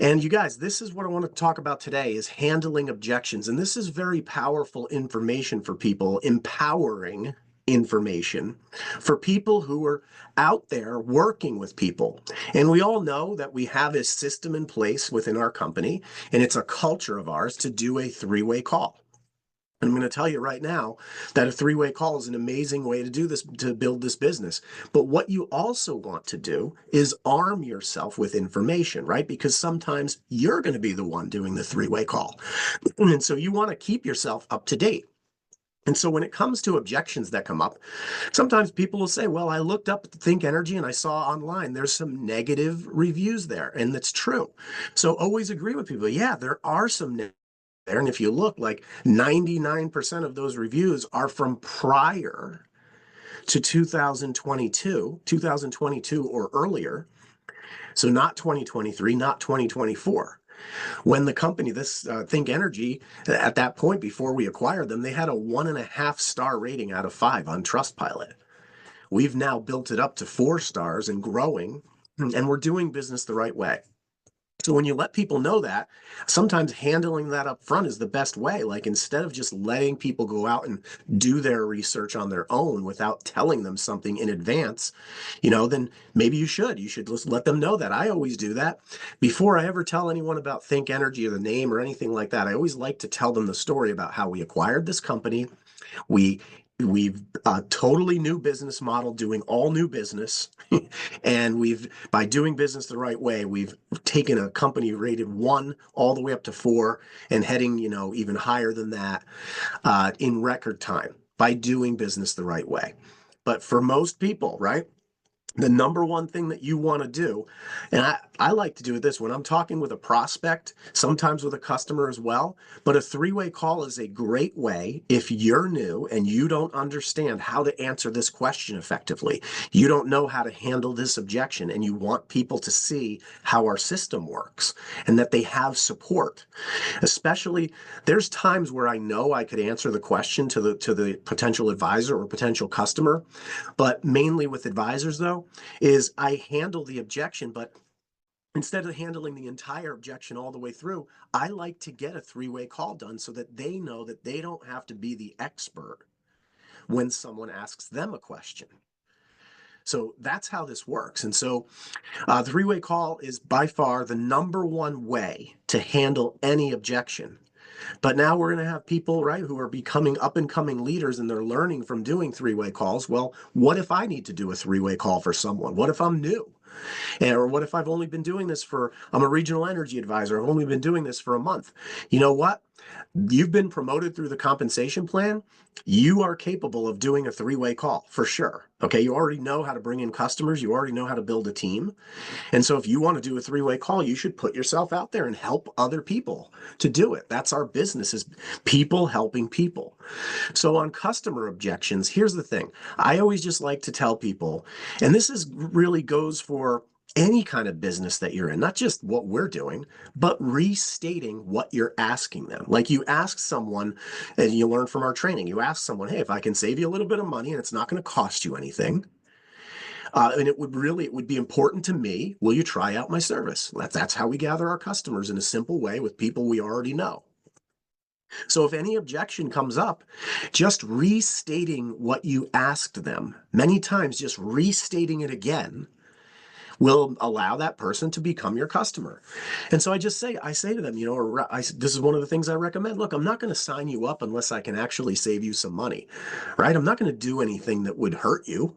And you guys, this is what I want to talk about today is handling objections. And this is very powerful information for people, empowering information for people who are out there working with people. And we all know that we have a system in place within our company, and it's a culture of ours to do a three-way call. And I'm going to tell you right now that a three-way call is an amazing way to do this, to build this business. But what you also want to do is arm yourself with information, right? Because sometimes you're going to be the one doing the three-way call. And so you want to keep yourself up to date. And so when it comes to objections that come up, sometimes people will say, well, I looked up Think Energy and I saw online there's some negative reviews there. And that's true. So always agree with people. Yeah, there are some there. And if you look, like 99% of those reviews are from prior to 2022 or earlier. So not 2023, not 2024. When the company, this Think Energy, at that point before we acquired them, they had a 1.5-star rating out of 5 on Trustpilot. We've now built it up to 4 stars and growing, and we're doing business the right way. So when you let people know that, sometimes handling that up front is the best way. Like instead of just letting people go out and do their research on their own without telling them something in advance, then maybe you should. You should just let them know that. I always do that. Before I ever tell anyone about Think Energy or the name or anything like that, I always like to tell them the story about how we acquired this company. We've a totally new business model, doing all new business. And by doing business the right way, we've taken a company rated 1 all the way up to 4 and heading, even higher than that in record time by doing business the right way. But for most people, right? The number one thing that you want to do, and I like to do this when I'm talking with a prospect, sometimes with a customer as well, but a three-way call is a great way if you're new and you don't understand how to answer this question effectively. You don't know how to handle this objection, and you want people to see how our system works and that they have support. Especially, there's times where I know I could answer the question to the potential advisor or potential customer, but mainly with advisors though, is I handle the objection, but instead of handling the entire objection all the way through, I like to get a three-way call done so that they know that they don't have to be the expert when someone asks them a question. So that's how this works. And so three-way call is by far the number one way to handle any objection. But now we're going to have people, right, who are becoming up-and-coming leaders and they're learning from doing three-way calls. Well, what if I need to do a three-way call for someone? What if I'm new? Or what if I've only been doing this I'm a regional energy advisor. I've only been doing this for a month. You know what? You've been promoted through the compensation plan. You are capable of doing a three-way call for sure. Okay, you already know how to bring in customers. You already know how to build a team. And so if you want to do a three-way call, you should put yourself out there and help other people to do it. That's our business, is people helping people. So on customer objections, here's the thing. I always just like to tell people, and this is really goes for any kind of business that you're in, not just what we're doing, but restating what you're asking them. Like you ask someone, and you learn from our training, you ask someone, hey, if I can save you a little bit of money and it's not going to cost you anything, and it would be important to me, will you try out my service? That's how we gather our customers, in a simple way with people we already know. So if any objection comes up, just restating what you asked them, many times just restating it again, will allow that person to become your customer. And so I say to them, this is one of the things I recommend. Look, I'm not going to sign you up unless I can actually save you some money, right? I'm not going to do anything that would hurt you.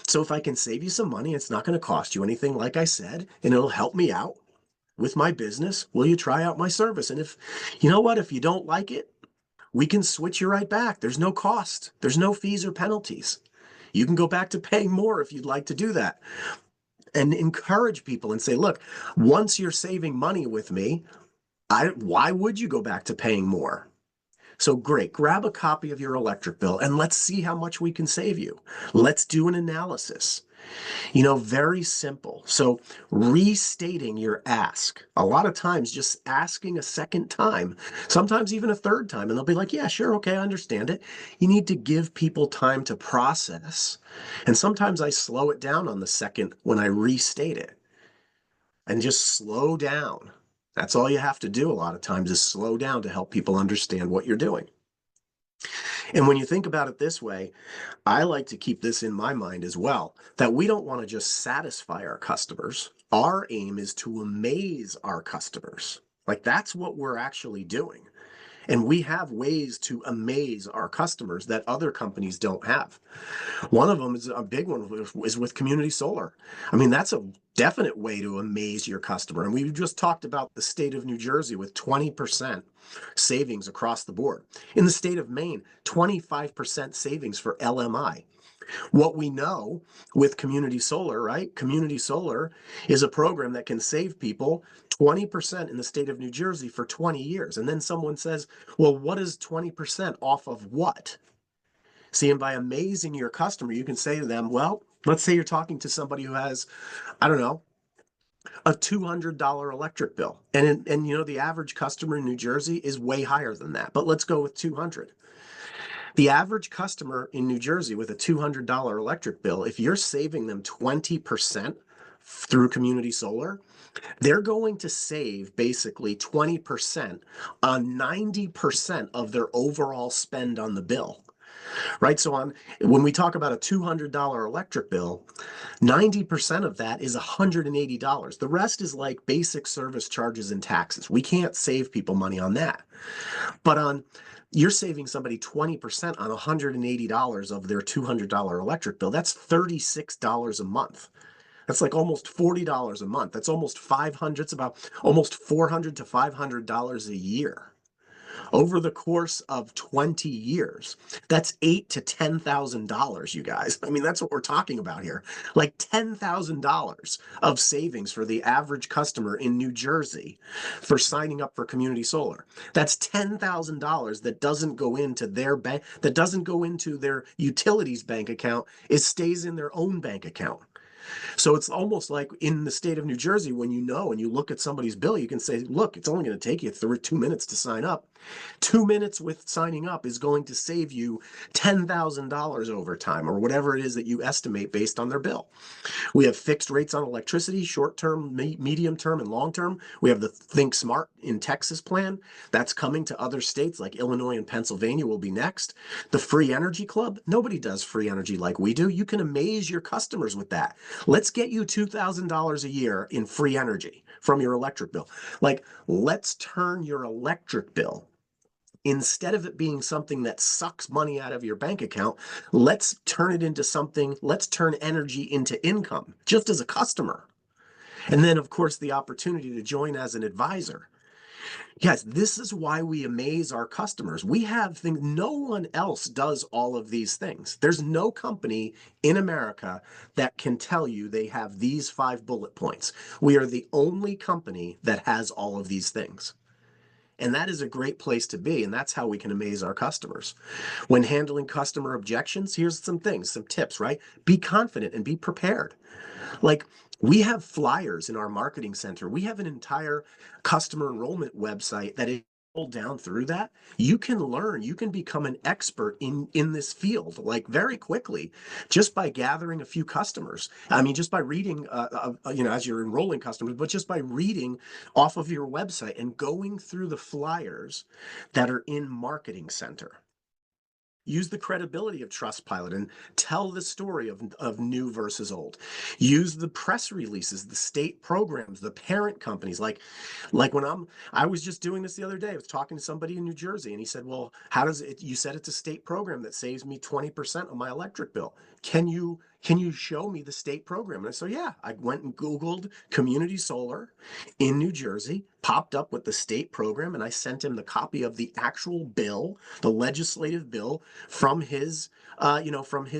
So if I can save you some money, it's not going to cost you anything, like I said, and it'll help me out with my business. Will you try out my service? And if you don't like it, we can switch you right back. There's no cost. There's no fees or penalties. You can go back to paying more if you'd like to do that. And encourage people and say, look, once you're saving money with me, why would you go back to paying more? So great, grab a copy of your electric bill and let's see how much we can save you. Let's do an analysis. Very simple. So restating your ask, a lot of times just asking a second time, sometimes even a third time, and they'll be like, yeah, sure, okay, I understand it. You need to give people time to process. And sometimes I slow it down on the second when I restate it. and just slow down. That's all you have to do a lot of times is slow down to help people understand what you're doing. And when you think about it this way, I like to keep this in my mind as well, that we don't want to just satisfy our customers. Our aim is to amaze our customers. Like that's what we're actually doing. And we have ways to amaze our customers that other companies don't have. One of them is a big one is with community solar. I mean, that's a definite way to amaze your customer. And we just talked about the state of New Jersey with 20% savings across the board. In the state of Maine, 25% savings for LMI. What we know with community solar, right? Community solar is a program that can save people 20% in the state of New Jersey for 20 years. And then someone says, well, what is 20% off of what? See, and by amazing your customer, you can say to them, well, let's say you're talking to somebody who has, I don't know, a $200 electric bill. And you know, the average customer in New Jersey is way higher than that. But let's go with 200. The average customer in New Jersey with a $200 electric bill, if you're saving them 20% through community solar, they're going to save basically 20% on 90% of their overall spend on the bill. Right? So when we talk about a $200 electric bill, 90% of that is $180. The rest is like basic service charges and taxes. We can't save people money on that. But you're saving somebody 20% on $180 of their $200 electric bill. That's $36 a month. That's like almost $40 a month. That's almost 500. It's about almost $400 to $500 a year. Over the course of 20 years, that's $8,000 to $10,000, you guys. I mean, that's what we're talking about here. Like $10,000 of savings for the average customer in New Jersey for signing up for community solar. That's $10,000 that doesn't go into their bank, that doesn't go into their utilities bank account. It stays in their own bank account. So it's almost like in the state of New Jersey, when you know and you look at somebody's bill, you can say, look, it's only going to take you 2 minutes to sign up. 2 minutes with signing up is going to save you $10,000 over time or whatever it is that you estimate based on their bill. We have fixed rates on electricity, short-term, medium-term, and long-term. We have the Think Smart in Texas plan. That's coming to other states like Illinois and Pennsylvania will be next. The Free Energy Club, nobody does free energy like we do. You can amaze your customers with that. Let's get you $2,000 a year in free energy from your electric bill. Like, let's turn your electric bill, instead of it being something that sucks money out of your bank account, let's turn it into something, let's turn energy into income, just as a customer. And then, of course, the opportunity to join as an advisor. Yes, this is why we amaze our customers. We have things, no one else does all of these things. There's no company in America that can tell you they have these 5 bullet points. We are the only company that has all of these things. And that is a great place to be, and that's how we can amaze our customers. When handling customer objections, here's some things, some tips, right? Be confident and be prepared. Like, we have flyers in our marketing center. We have an entire customer enrollment website that is down through that. You can learn, you can become an expert in this field like very quickly just by gathering a few customers. I mean, just by reading, as you're enrolling customers, but just by reading off of your website and going through the flyers that are in Marketing Center. Use the credibility of Trustpilot and tell the story of new versus old. Use the press releases, the state programs, the parent companies. Like when I was just doing this the other day. I was talking to somebody in New Jersey, and he said, "Well, how does it? You said it's a state program that saves me 20% of my electric bill. Can you show me the state program?" And I said, "Yeah." I went and Googled community solar in New Jersey, popped up with the state program, and I sent him the copy of the actual bill, the legislative bill from his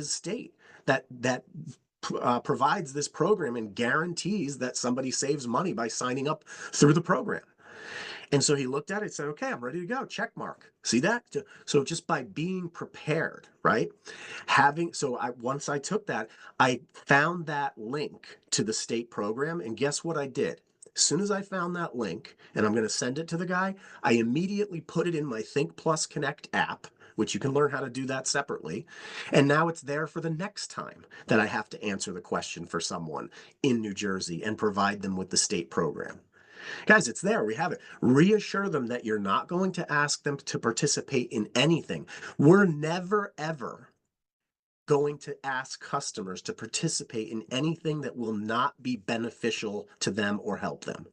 state that provides this program and guarantees that somebody saves money by signing up through the program. And so he looked at it and said, okay, I'm ready to go. Check mark. See that? So just by being prepared, right? Once I took that, I found that link to the state program. And guess what I did? As soon as I found that link, and I'm going to send it to the guy, I immediately put it in my Think Plus Connect app, which you can learn how to do that separately. And now it's there for the next time that I have to answer the question for someone in New Jersey and provide them with the state program. Guys, it's there. We have it. Reassure them that you're not going to ask them to participate in anything. We're never, ever going to ask customers to participate in anything that will not be beneficial to them or help them.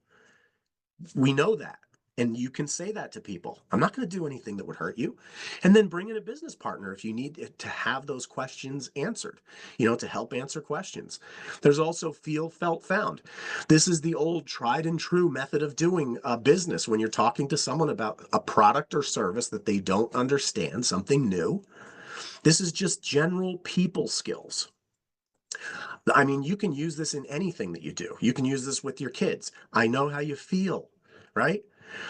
We know that. And you can say that to people. I'm not going to do anything that would hurt you. And then bring in a business partner if you need to have those questions answered, to help answer questions. There's also feel, felt, found. This is the old tried and true method of doing business when you're talking to someone about a product or service that they don't understand, something new. This is just general people skills. I mean, you can use this in anything that you do. You can use this with your kids. I know how you feel, right?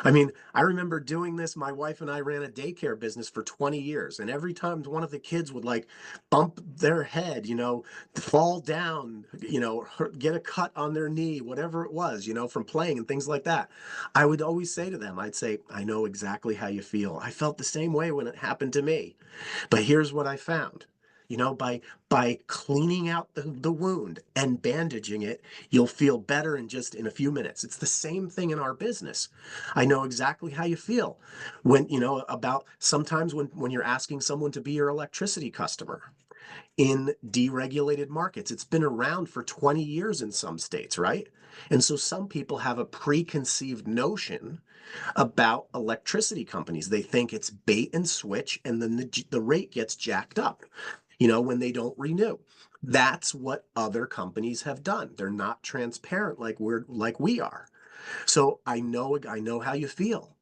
I mean, I remember doing this. My wife and I ran a daycare business for 20 years. And every time one of the kids would like bump their head, fall down, get a cut on their knee, whatever it was, from playing and things like that, I would always say to them, I'd say, I know exactly how you feel. I felt the same way when it happened to me. But here's what I found. By cleaning out the wound and bandaging it, you'll feel better in a few minutes. It's the same thing in our business. I know exactly how you feel when, about sometimes when you're asking someone to be your electricity customer in deregulated markets. It's been around for 20 years in some states, right? And so some people have a preconceived notion about electricity companies. They think it's bait and switch, and then the rate gets jacked up, when they don't renew. That's what other companies have done. They're not transparent like we are. So I know how you feel.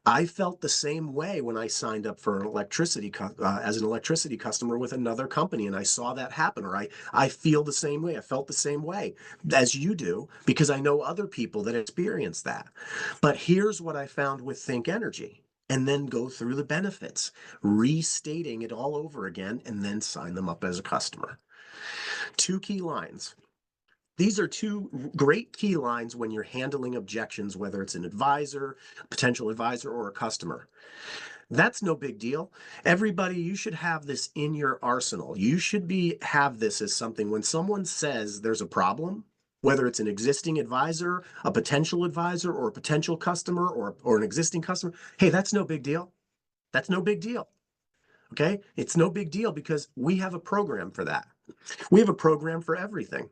I felt the same way when I signed up for as an electricity customer with another company, and I saw that happen. Or I feel the same way. I felt the same way as you do because I know other people that experience that. But here's what I found with Think Energy. And then go through the benefits, restating it all over again, and then sign them up as a customer. 2 key lines. These are 2 great key lines when you're handling objections, whether it's an advisor, potential advisor, or a customer. That's no big deal. Everybody, you should have this in your arsenal. You should have this as something when someone says there's a problem, whether it's an existing advisor, a potential advisor, or a potential customer, or an existing customer. Hey, that's no big deal. That's no big deal. Okay? It's no big deal because we have a program for that. We have a program for everything.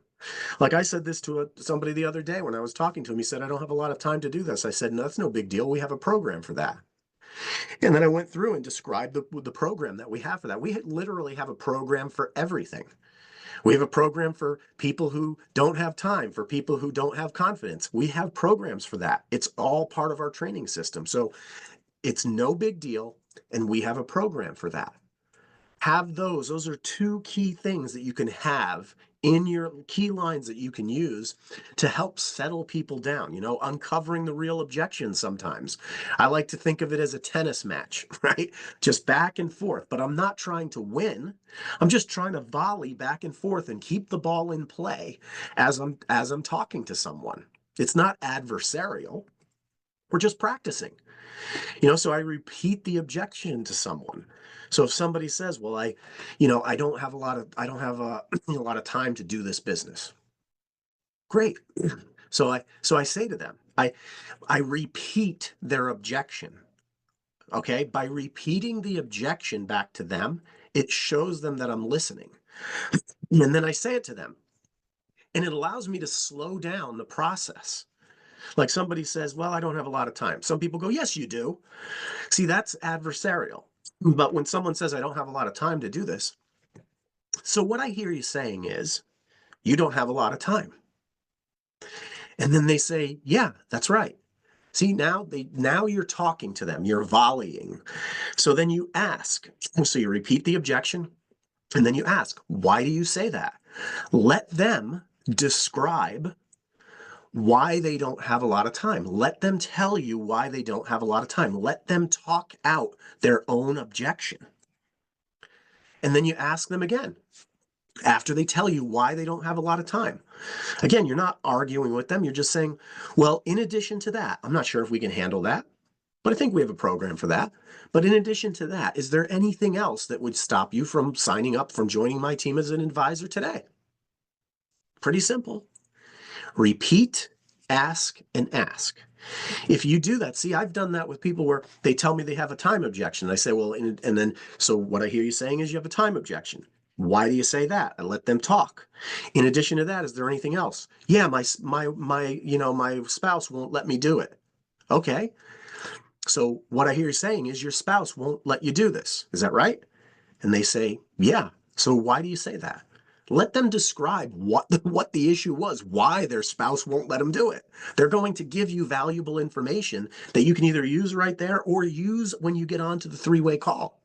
Like I said this to somebody the other day when I was talking to him. He said, I don't have a lot of time to do this. I said, no, that's no big deal. We have a program for that. And then I went through and described the program that we have for that. We literally have a program for everything. We have a program for people who don't have time, for people who don't have confidence. We have programs for that. It's all part of our training system. So it's no big deal, and we have a program for that. Have those. Those are 2 key things that you can have in your key lines that you can use to help settle people down, uncovering the real objections sometimes. I like to think of it as a tennis match, right? Just back and forth, but I'm not trying to win. I'm just trying to volley back and forth and keep the ball in play as I'm talking to someone. It's not adversarial. We're just practicing. So I repeat the objection to someone. So if somebody says, well, I don't have a lot of time to do this business. Great. So I say to them, I repeat their objection. Okay. By repeating the objection back to them, it shows them that I'm listening. And then I say it to them, and it allows me to slow down the process. Like somebody says, well, I don't have a lot of time. Some people go, yes, you do. See, that's adversarial. But when someone says, I don't have a lot of time to do this. So what I hear you saying is, you don't have a lot of time. And then they say, yeah, that's right. See, now you're talking to them, you're volleying. So then you ask, so you repeat the objection, and then you ask, why do you say that? Let them describe why they don't have a lot of time. Let them tell you why they don't have a lot of time. Let them talk out their own objection. And then you ask them again after they tell you why they don't have a lot of time. Again, you're not arguing with them. You're just saying, well, in addition to that, I'm not sure if we can handle that. But I think we have a program for that. But in addition to that, is there anything else that would stop you from signing up, from joining my team as an advisor today? Pretty simple. Repeat, ask, and ask. If you do that, see, I've done that with people where they tell me they have a time objection. I say, well, and then, so what I hear you saying is you have a time objection. Why do you say that? I let them talk. In addition to that, is there anything else? Yeah, my spouse won't let me do it. Okay. So what I hear you saying is your spouse won't let you do this. Is that right? And they say, yeah. So why do you say that? Let them describe what the issue was, why their spouse won't let them do it. They're going to give you valuable information that you can either use right there or use when you get onto the three-way call.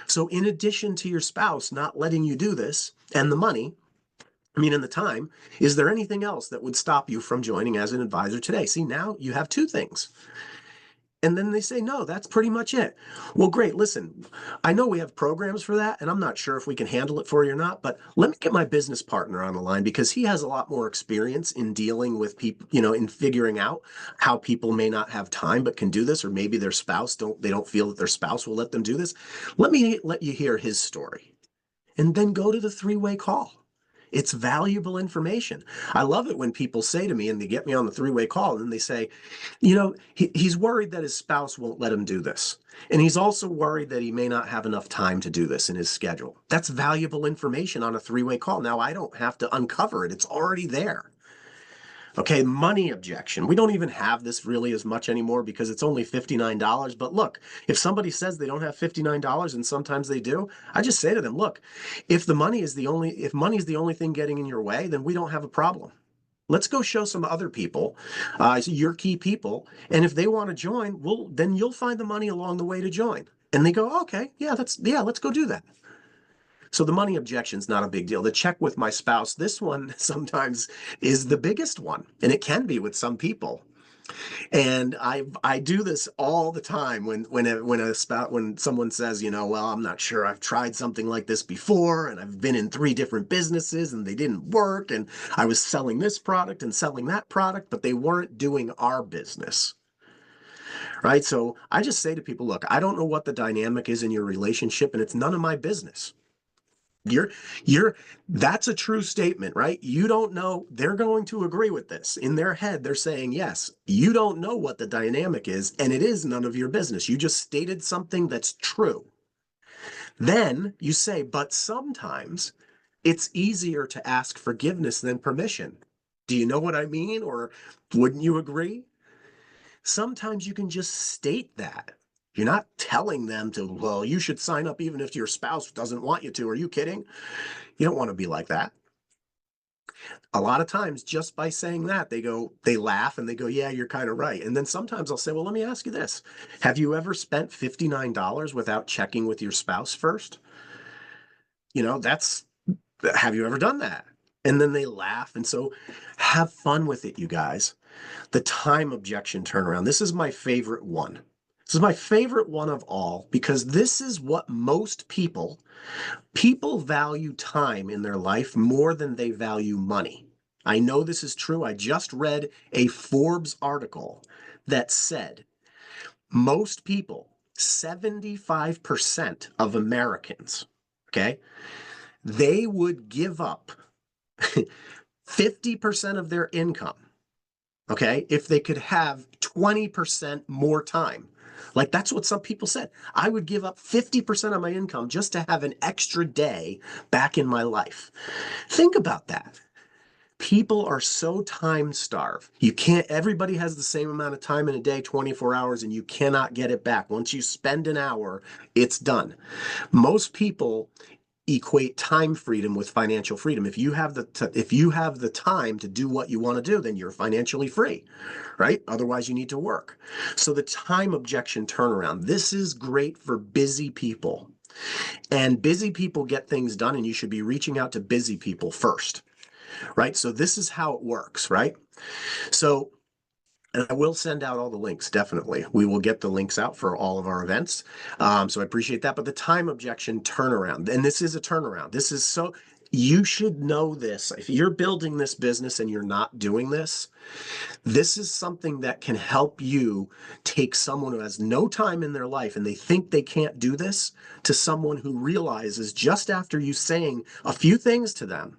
So in addition to your spouse not letting you do this and the money, and the time, is there anything else that would stop you from joining as an advisor today? See, now you have two things. And then they say, no, that's pretty much it. Well, great. Listen, I know we have programs for that, and I'm not sure if we can handle it for you or not, but let me get my business partner on the line because he has a lot more experience in dealing with people, in figuring out how people may not have time but can do this, or maybe their spouse don't feel that their spouse will let them do this. Let me let you hear his story and then go to the three-way call. It's valuable information. I love it when people say to me and they get me on the three-way call and they say, he's worried that his spouse won't let him do this. And he's also worried that he may not have enough time to do this in his schedule. That's valuable information on a three-way call. Now, I don't have to uncover it. It's already there. Okay, money objection. We don't even have this really as much anymore because it's only $59. But look, if somebody says they don't have $59, and sometimes they do, I just say to them, look, if money is the only thing getting in your way, then we don't have a problem. Let's go show some other people, your key people, and if they want to join, then you'll find the money along the way to join. And they go, okay, let's go do that. So the money objection is not a big deal. The check with my spouse, this one sometimes is the biggest one, and it can be with some people. And I do this all the time when someone says, well, I'm not sure. I've tried something like this before, and I've been in 3 different businesses, and they didn't work, and I was selling this product and selling that product, but they weren't doing our business. Right? So I just say to people, look, I don't know what the dynamic is in your relationship, and it's none of my business. That's a true statement, right? You don't know. They're going to agree with this. In their head, they're saying, yes, you don't know what the dynamic is, and it is none of your business. You just stated something that's true. Then you say, but sometimes it's easier to ask forgiveness than permission. Do you know what I mean? Or wouldn't you agree? Sometimes you can just state that. You're not telling them to, well, you should sign up even if your spouse doesn't want you to. Are you kidding? You don't want to be like that. A lot of times, just by saying that, they laugh and they go, yeah, you're kind of right. And then sometimes I'll say, well, let me ask you this. Have you ever spent $59 without checking with your spouse first? Have you ever done that? And then they laugh. And so have fun with it, you guys. The time objection turnaround. This is my favorite one. This is my favorite one of all because this is what most people value time in their life more than they value money. I know this is true. I just read a Forbes article that said most people, 75% of Americans, okay, they would give up 50% of their income, okay, if they could have 20% more time. Like that's what some people said. I would give up 50% of my income just to have an extra day back in my life. Think about that. People are so time starved. Everybody has the same amount of time in a day, 24 hours, and you cannot get it back. Once you spend an hour, it's done. Most people equate time freedom with financial freedom. If you have the time to do what you want to do, then you're financially free, right? Otherwise, you need to work. So the time objection turnaround, this is great for busy people. And busy people get things done, and you should be reaching out to busy people first, right? So this is how it works, right? So and I will send out all the links, definitely. We will get the links out for all of our events. So I appreciate that. But the time objection turnaround, and this is a turnaround. This is so, You should know this. If you're building this business and you're not doing this, this is something that can help you take someone who has no time in their life and they think they can't do this to someone who realizes just after you saying a few things to them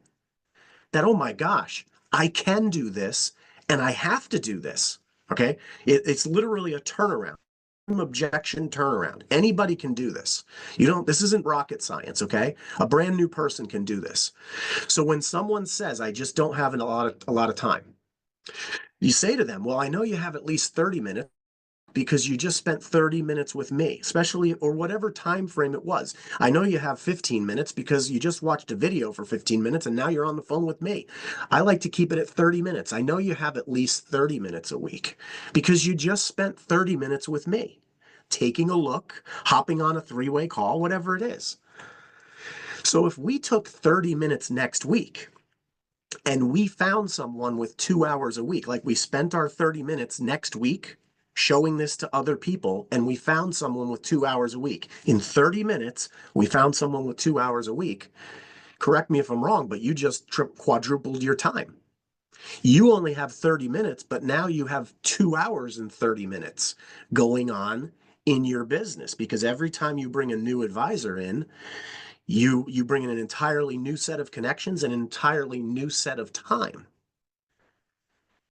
that, oh my gosh, I can do this and I have to do this. Okay. It's literally a turnaround. Objection turnaround. Anybody can do this. This isn't rocket science, okay? A brand new person can do this. So when someone says, I just don't have a lot of time, you say to them, well, I know you have at least 30 minutes because you just spent 30 minutes with me, especially, or whatever time frame it was. I know you have 15 minutes because you just watched a video for 15 minutes and now you're on the phone with me. I like to keep it at 30 minutes. I know you have at least 30 minutes a week because you just spent 30 minutes with me, taking a look, hopping on a three-way call, whatever it is. So if we took 30 minutes next week and we found someone with 2 hours a week, like we spent our 30 minutes next week showing this to other people, and we found someone with 2 hours a week. In 30 minutes, we found someone with 2 hours a week. Correct me if I'm wrong, but you just quadrupled your time. You only have 30 minutes, but now you have 2 hours and 30 minutes going on in your business, because every time you bring a new advisor in, you bring in an entirely new set of connections, an entirely new set of time.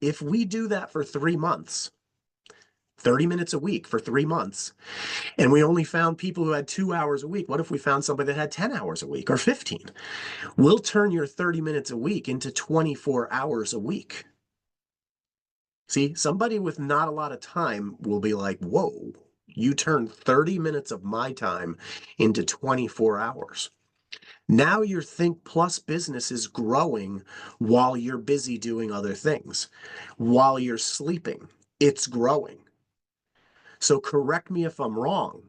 If we do that for 3 months, 30 minutes a week for 3 months, and we only found people who had 2 hours a week, what if we found somebody that had 10 hours a week or 15? We'll turn your 30 minutes a week into 24 hours a week. See, somebody with not a lot of time will be like, whoa, you turned 30 minutes of my time into 24 hours. Now your Think Plus business is growing while you're busy doing other things. While you're sleeping, it's growing. So correct me if I'm wrong,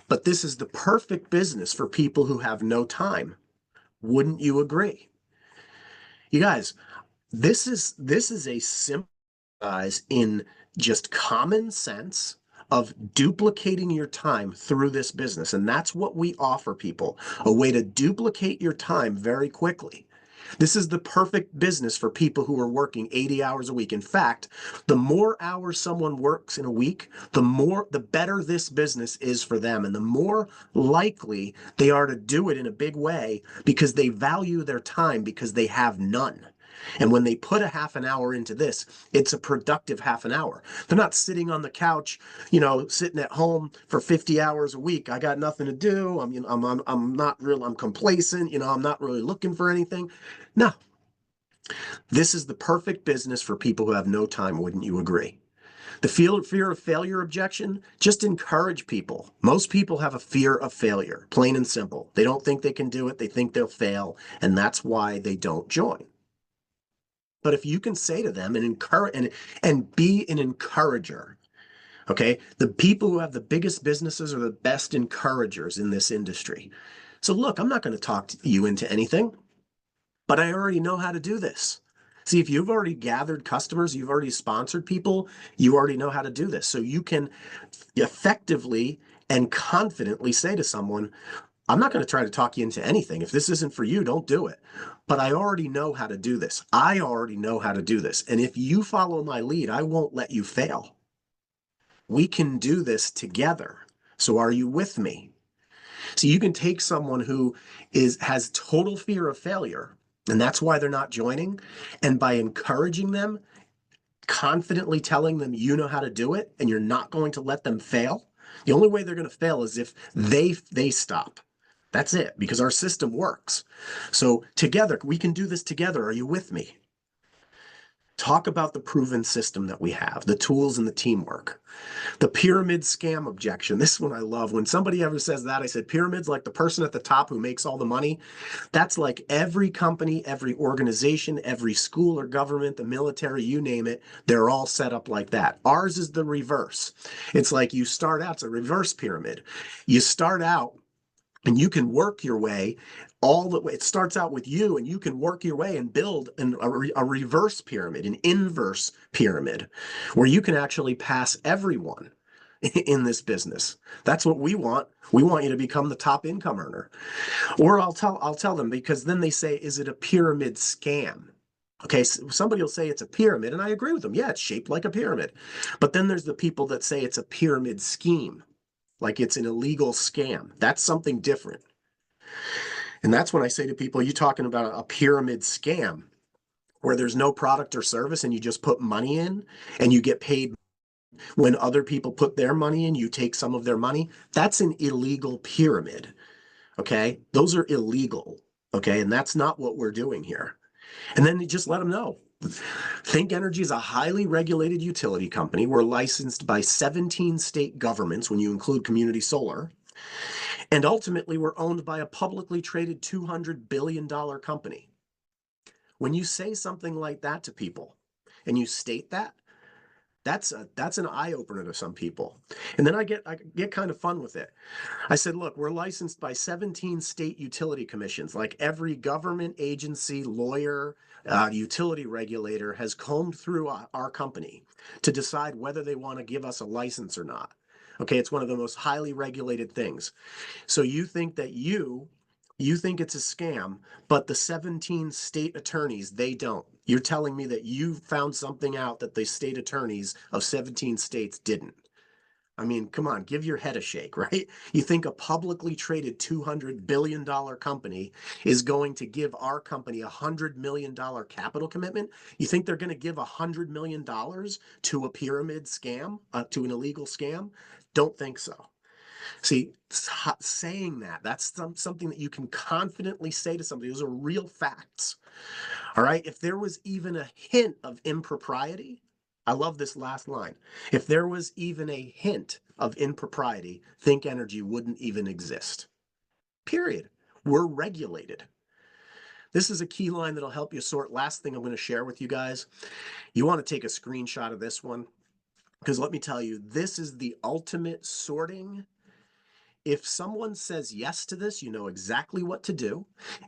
but this is the perfect business for people who have no time. Wouldn't you agree? You guys, this is a simple exercise in just common sense of duplicating your time through this business. And that's what we offer people, a way to duplicate your time very quickly. This is the perfect business for people who are working 80 hours a week. In fact, the more hours someone works in a week, the better this business is for them, and the more likely they are to do it in a big way because they value their time because they have none. And when they put a half an hour into this, it's a productive half an hour. They're not sitting on the couch, sitting at home for 50 hours a week. I got nothing to do. I'm not real. I'm complacent. I'm not really looking for anything. No, this is the perfect business for people who have no time. Wouldn't you agree? The fear of failure objection, just encourage people. Most people have a fear of failure, plain and simple. They don't think they can do it. They think they'll fail. And that's why they don't join. But if you can say to them and encourage and be an encourager, okay? The people who have the biggest businesses are the best encouragers in this industry. So look, I'm not going to talk you into anything, but I already know how to do this. See, if you've already gathered customers, you've already sponsored people, you already know how to do this. So you can effectively and confidently say to someone, I'm not going to try to talk you into anything. If this isn't for you, don't do it. But I already know how to do this. I already know how to do this. And if you follow my lead, I won't let you fail. We can do this together. So are you with me? So you can take someone who has total fear of failure, and that's why they're not joining. And by encouraging them, confidently telling them you know how to do it and you're not going to let them fail. The only way they're going to fail is if they stop. That's it, because our system works. So together, we can do this together. Are you with me? Talk about the proven system that we have, the tools and the teamwork. The pyramid scam objection. This one I love. When somebody ever says that, I said, pyramid's like the person at the top who makes all the money. That's like every company, every organization, every school or government, the military, you name it, they're all set up like that. Ours is the reverse. It's like you start out, it's a reverse pyramid. You start out and you can work your way all the way. It starts out with you, and you can work your way and build a reverse pyramid, an inverse pyramid, where you can actually pass everyone. in this business. That's what we want. We want you to become the top income earner. Or I'll tell them, because then they say, is it a pyramid scam? Okay, so somebody will say it's a pyramid, and I agree with them. Yeah, it's shaped like a pyramid. But then there's the people that say it's a pyramid scheme, like it's an illegal scam. That's something different. And that's when I say to people, you talking about a pyramid scam where there's no product or service and you just put money in and you get paid when other people put their money in, you take some of their money. That's an illegal pyramid. Okay, those are illegal. Okay, and that's not what we're doing here. And then you just let them know. Think Energy is a highly regulated utility company. We're licensed by 17 state governments when you include community solar. And ultimately, we're owned by a publicly traded $200 billion company. When you say something like that to people and you state that, that's an eye opener to some people. And then I get kind of fun with it. I said, look, we're licensed by 17 state utility commissions. Like every government agency, lawyer, utility regulator has combed through our company to decide whether they want to give us a license or not. Okay, it's one of the most highly regulated things. So you think that you think it's a scam, but the 17 state attorneys, they don't. You're telling me that you found something out that the state attorneys of 17 states didn't. I mean, come on, give your head a shake, right? You think a publicly traded $200 billion company is going to give our company a $100 million capital commitment? You think they're going to give $100 million to a pyramid scam, to an illegal scam? Don't think so. See, saying that's something that you can confidently say to somebody. Those are real facts. All right. If there was even a hint of impropriety, I love this last line. If there was even a hint of impropriety, Think Energy wouldn't even exist. Period. We're regulated. This is a key line that'll help you sort. Last thing I'm going to share with you guys. You want to take a screenshot of this one, because let me tell you, this is the ultimate sorting. If someone says yes to this, you know exactly what to do.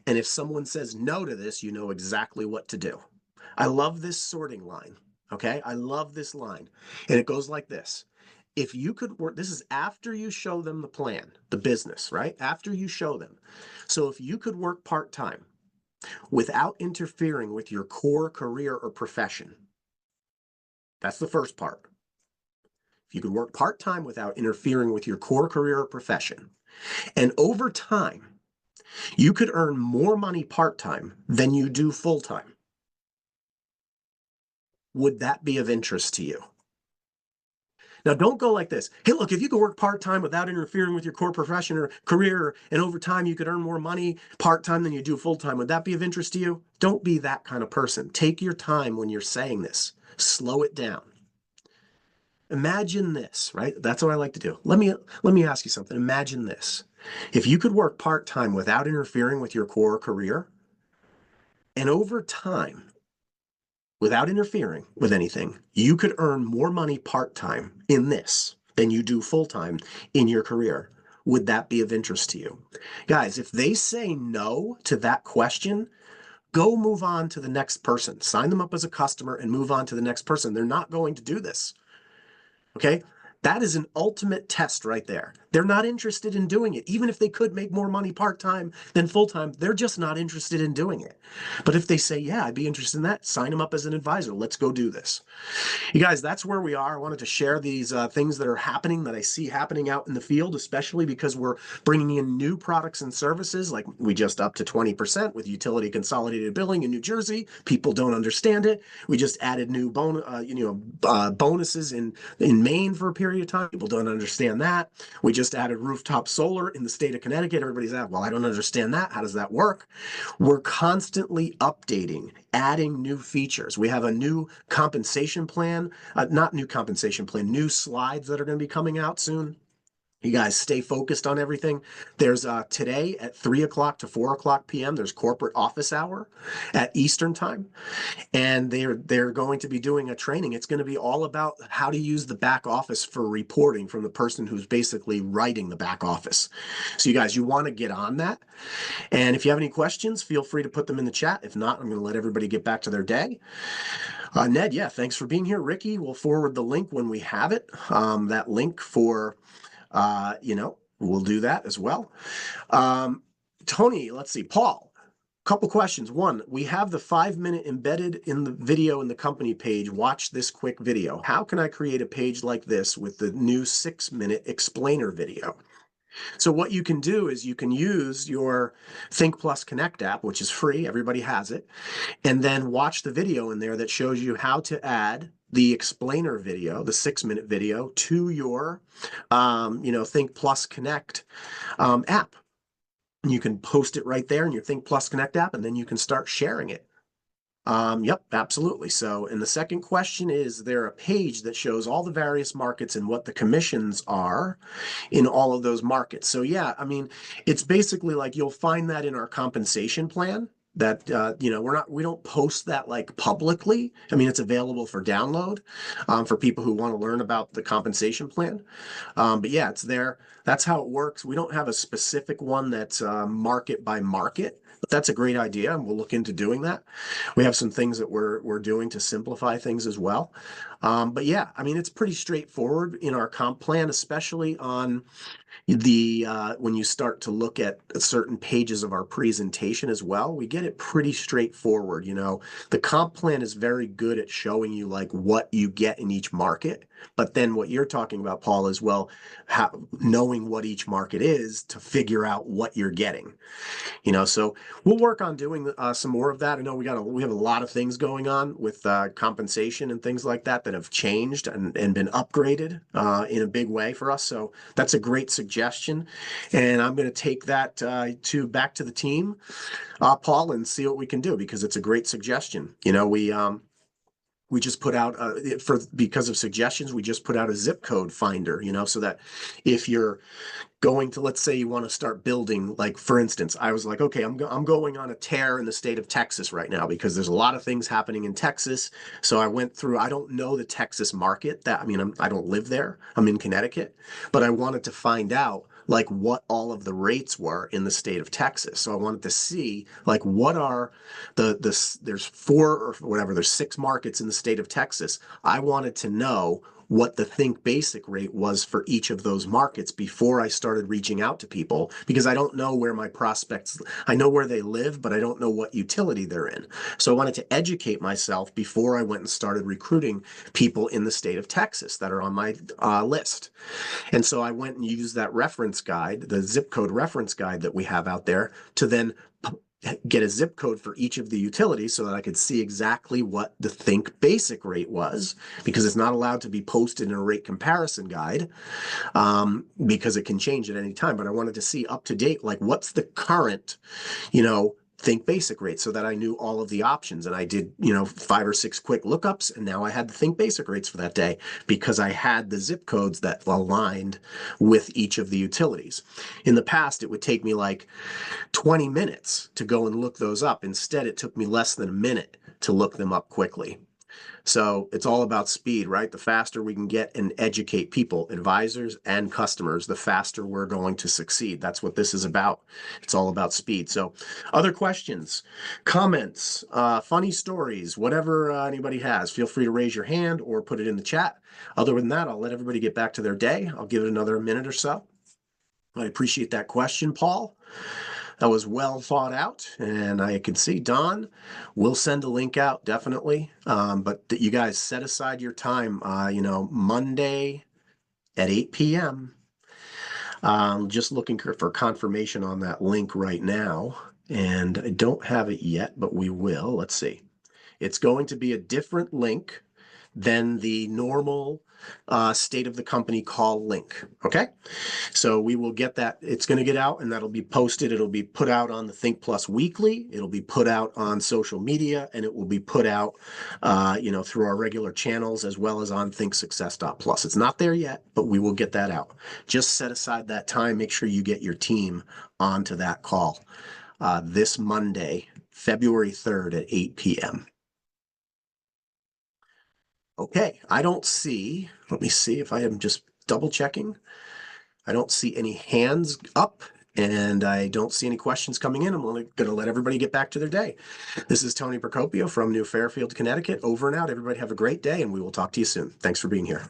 And if someone says no to this, you know exactly what to do. I love this sorting line. Okay, I love this line. And it goes like this. If you could work, this is after you show them the plan, the business, right? After you show them. So if you could work part-time without interfering with your core career or profession, that's the first part. If you could work part-time without interfering with your core career or profession, and over time, you could earn more money part-time than you do full-time, would that be of interest to you? Now, don't go like this. Hey, look, if you could work part-time without interfering with your core profession or career, and over time you could earn more money part-time than you do full-time, would that be of interest to you? Don't be that kind of person. Take your time when you're saying this. Slow it down. Imagine this, right? That's what I like to do. Let me ask you something. Imagine this. If you could work part-time without interfering with your core career, and over time, without interfering with anything, you could earn more money part-time in this than you do full-time in your career. Would that be of interest to you? Guys, if they say no to that question, go move on to the next person. Sign them up as a customer and move on to the next person. They're not going to do this. Okay? That is an ultimate test right there. They're not interested in doing it. Even if they could make more money part-time than full-time, they're just not interested in doing it. But if they say, yeah, I'd be interested in that, sign them up as an advisor. Let's go do this. You guys, that's where we are. I wanted to share these things that are happening, that I see happening out in the field, especially because we're bringing in new products and services. Like we just up to 20% with utility consolidated billing in New Jersey. People don't understand it. We just added new bonuses in Maine for a period of time. People don't understand that. We just added rooftop solar in the state of Connecticut. Everybody's at, well, I don't understand that. How does that work? We're constantly updating, adding new features. We have a new compensation plan, not new compensation plan, new slides that are going to be coming out soon. You guys stay focused on everything. There's today at 3 o'clock to 4 o'clock p.m. There's corporate office hour at Eastern time, and they're going to be doing a training. It's going to be all about how to use the back office for reporting from the person who's basically writing the back office. So you guys, you want to get on that. And if you have any questions, feel free to put them in the chat. If not, I'm going to let everybody get back to their day. Ned, yeah, thanks for being here. Ricky, we'll forward the link when we have it. That link for, we'll do that as well. Tony, let's see. Paul, couple questions. One, we have the 5-minute embedded in the video in the company page. Watch this quick video. How can I create a page like this with the new 6-minute explainer video? So what you can do is you can use your Think Plus Connect app, which is free. Everybody has it. And then watch the video in there that shows you how to add the explainer video, the 6-minute video, to your, Think Plus Connect app. You can post it right there in your Think Plus Connect app, and then you can start sharing it. Yep, absolutely. So, and the second question is there a page that shows all the various markets and what the commissions are in all of those markets? So, yeah, I mean, it's basically like you'll find that in our compensation plan that, we don't post that like publicly. I mean, it's available for download for people who want to learn about the compensation plan. But yeah, it's there. That's how it works. We don't have a specific one that's market by market. But that's a great idea, and we'll look into doing that. We have some things that we're doing to simplify things as well. But yeah, I mean, it's pretty straightforward in our comp plan, especially on the when you start to look at certain pages of our presentation as well. We get it pretty straightforward. The comp plan is very good at showing you like what you get in each market. But then what you're talking about, Paul, is knowing what each market is to figure out what you're getting. So we'll work on doing some more of that. I know we have a lot of things going on with compensation and things like that have changed and been upgraded in a big way for us. So that's a great suggestion, and I'm going to take that back to the team, Paul, and see what we can do, because it's a great suggestion. We just put out because of suggestions, we just put out a zip code finder, so that if you're going to, let's say you want to start building, like for instance, I was like, okay, I'm going on a tear in the state of Texas right now because there's a lot of things happening in Texas. So I went through, I don't know the Texas market I don't live there. I'm in Connecticut, but I wanted to find out like what all of the rates were in the state of Texas. So I wanted to see like what are there's 4 or whatever, there's 6 markets in the state of Texas. I wanted to know what the Think Basic rate was for each of those markets before I started reaching out to people, because I don't know where my prospects, I know where they live, but I don't know what utility they're in. So I wanted to educate myself before I went and started recruiting people in the state of Texas that are on my list. And so I went and used that reference guide, the zip code reference guide that we have out there, to then get a zip code for each of the utilities so that I could see exactly what the Think Basic rate was, because it's not allowed to be posted in a rate comparison guide because it can change at any time. But I wanted to see up to date, like what's the current, Think Basic rate, so that I knew all of the options. And I did, 5 or 6 quick lookups, and now I had the Think Basic rates for that day because I had the zip codes that aligned with each of the utilities. In the past, it would take me like 20 minutes to go and look those up. Instead, it took me less than a minute to look them up quickly. So it's all about speed, right? The faster we can get and educate people, advisors and customers, the faster we're going to succeed. That's what this is about. It's all about speed. So other questions, comments, funny stories, whatever anybody has, feel free to raise your hand or put it in the chat. Other than that, I'll let everybody get back to their day. I'll give it another minute or so. I appreciate that question, Paul. That was well thought out, and I can see Don will send a link out, definitely. But you guys set aside your time, Monday at 8 p.m. Just looking for confirmation on that link right now, and I don't have it yet, but we will. Let's see. It's going to be a different link than the normal state of the company call link. Okay. So we will get that. It's going to get out and that'll be posted. It'll be put out on the Think Plus Weekly. It'll be put out on social media, and it will be put out, through our regular channels as well as on thinksuccess.plus. It's not there yet, but we will get that out. Just set aside that time. Make sure you get your team onto that call this Monday, February 3rd at 8 p.m. Okay, I don't see, let me see if I am just double checking. I don't see any hands up and I don't see any questions coming in. I'm going to let everybody get back to their day. This is Tony Procopio from New Fairfield, Connecticut. Over and out. Everybody have a great day and we will talk to you soon. Thanks for being here.